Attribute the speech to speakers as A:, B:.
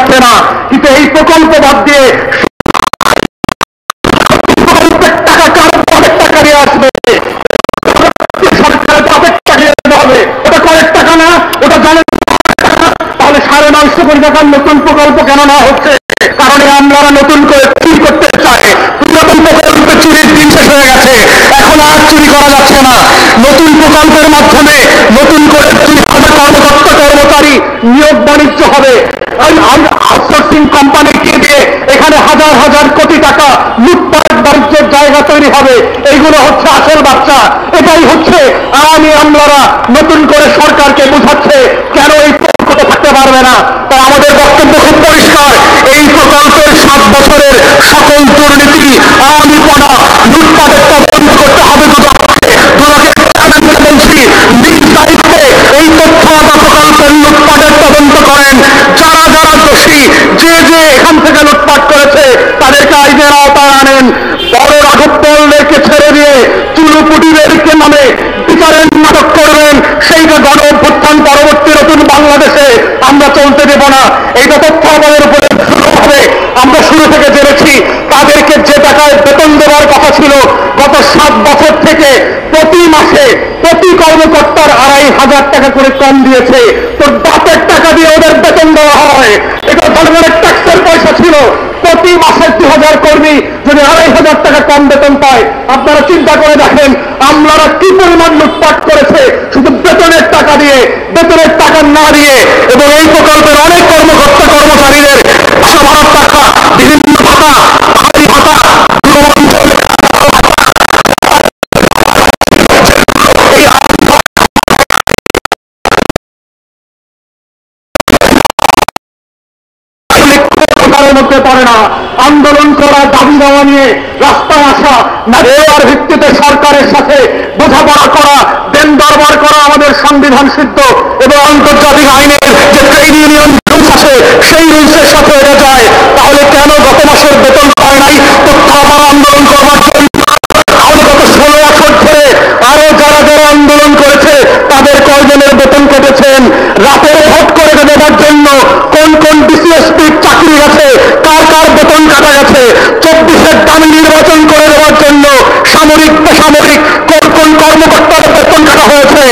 A: যাচ্ছে না, কিন্তু এই প্রকল্প বাদ দিয়ে প্রকল্পের টাকা কার বাপের টাকা নিয়ে আসবে, সরকারের বাপের টাকা নিয়ে আসতে হবে। ওটা কয়েক টাকা না, ওটা জানেন তাহলে 950 কোটি টাকার নতুন প্রকল্প কেন না হচ্ছে? কারণ আমলারা নতুন করে চুরি করতে চায়। নতুন প্রকল্পে চুরির দিন শেষ হয়ে গেছে, এখন আর চুরি করা যাচ্ছে না। নতুন প্রকল্পের মাধ্যমে নতুন করে 30,000 কর্মকর্তা কর্মচারী নিয়োগ বাণিজ্য হবে। আউটসোর্সিং কোম্পানিকে দিয়ে এখানে হাজার হাজার কোটি টাকা লুটপাট বাণিজ্যের জায়গা তৈরি হবে। এইগুলো হচ্ছে আসল বাচ্চা। এটাই হচ্ছে আওয়ামী আমলারা নতুন করে সরকারকে বোঝাচ্ছে কেন এই প্রকল্প থাকতে পারবে না। তাই আমাদের বক্তব্য খুব পরিষ্কার, এই প্রকল্পের 7 বছরের সকল দুর্নীতি, আওয়ামীপনা, লুটপাটের তদন্ত করতে হবে। বলছি নিজ দায়িত্বে এই তথ্য বা প্রকল্পের লুটপাটের তদন্ত করেন। যারা যারা দোষী, যে এখান থেকে লুটপাট করেছে তাদেরকে আইনের আওতায় আনেন। বড় রাঘবকে ছেড়ে দিয়ে চুলুপুটিদেরকে নামে বিচারের নাটক করবেন, সেইটা গণ অভ্যুত্থান পরবর্তী নতুন বাংলাদেশে আমরা চলতে দেব না। এইটা তথ্য আমাদের উপরে হবে। আমরা শুরু থেকে জেনেছি তাদেরকে যে টাকায় বেতন দেওয়ার কথা ছিল, গত 7 বছর থেকে প্রতি মাসে প্রতি কর্মকর্তার 2,500 টাকা করে কম দিয়েছে। তো বাপের টাকা দিয়ে ওদের বেতন দেওয়া হয়, এটা জনগণের ট্যাক্সের পয়সা ছিল। প্রতি মাসে 2,000 কর্মী যদি 2,500 টাকা কম বেতন পায়, আপনারা চিন্তা করে দেখেন আমলারা কি পরিমাণ লুটপাট করেছে শুধু বেতনের টাকা দিয়ে, বেতনের টাকা না দিয়ে। এবং এই প্রকল্পের অনেক কর্মকর্তা কর্মচারীদের বাসা ভাড়ার টাকা, বিভিন্ন ভাতা, ভারী ভাতা, মধ্যে পড়ে না। আন্দোলন করা, দাবি দেওয়া নিয়ে রাস্তায় আসা, না দেওয়ার ভিত্তিতে সরকারের সাথে বোঝাপড়া করা, দেন দরবার করা আমাদের সংবিধান সিদ্ধ এবং আন্তর্জাতিক আইনের যে ট্রেড ইউনিয়ন রুলস আছে সেই রুলসের সাথে এটা যায়। তাহলে কেন গত মাসের বেতন পায় নাই? তথ্য আবার আন্দোলন করবার জন্য। তাহলে গত 16 বছর ধরে আরো যারা যারা আন্দোলন করেছে তাদের কয়জনের বেতন কেটেছেন? রাতের ভোট করে দেওয়ার জন্য কোন কোন ডিসিএসপির চাকরি গেছে, কার কার বেতন কাটা গেছে? 24-এর দামি নির্বাচন করে দেওয়ার জন্য সামরিক বেসামরিক কোন কোন কর্মকর্তার বেতন কাটা হয়েছে?